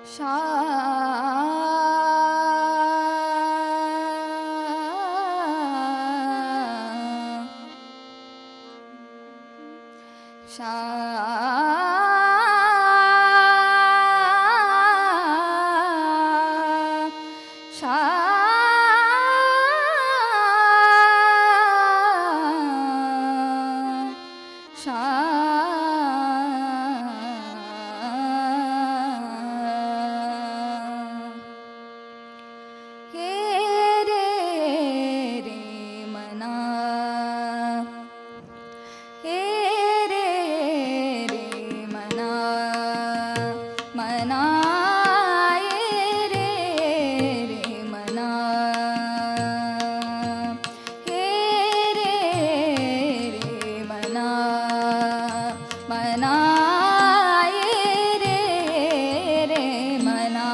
शा शा शा हे रे रे मना हे रे रे मना मना हे रे रे मना हे रे रे मना मना हे रे रे मना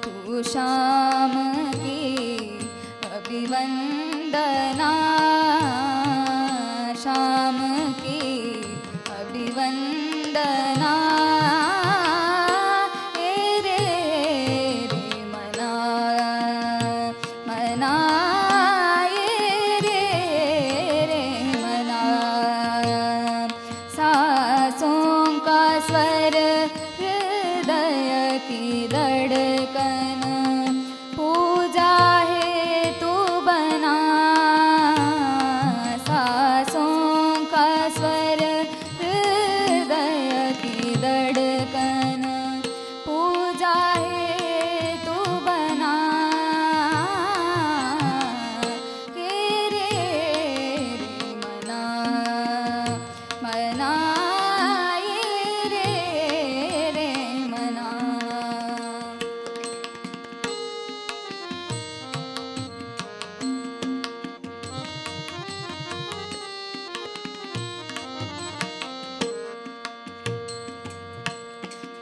तू श्याम की अभिवंदना श्याम की अभिवंदना हे रे रे मना मना हे रे रे मना सांसों का स्वर हृदय की धड़कन पूजा है तू बना सांसों का स्वर हृदय की धड़कन पूजा है तू बना हे रे रे मना मना हे रे रे मना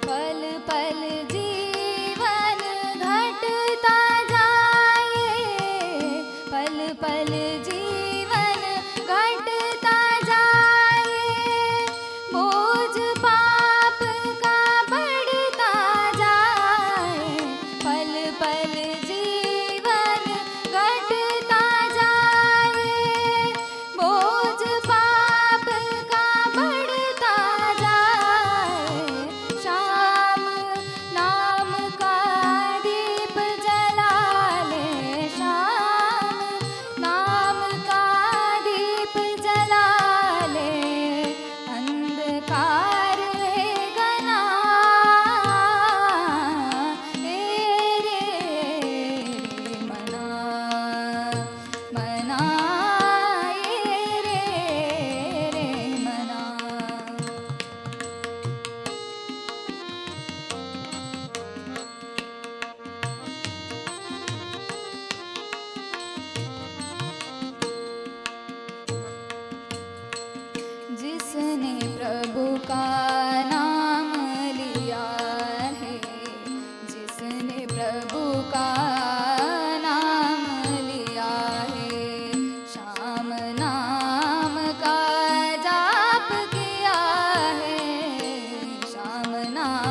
पल पल जीवन घटता जाए पल पल जीवन घटता जाए बोझ पाप का बढ़ता जाए पल पल जीवन घटता जाए बोझ पाप का बढ़ता जाए श्याम नाम का दीप जला ले श्याम नाम का दीप जला ले अंधकार है घना हे रे रे मना मना हे रे रे मना जिसने प्रभु का नाम लिया है जिसने प्रभु का नाम लिया है श्याम नाम का जाप किया है श्याम नाम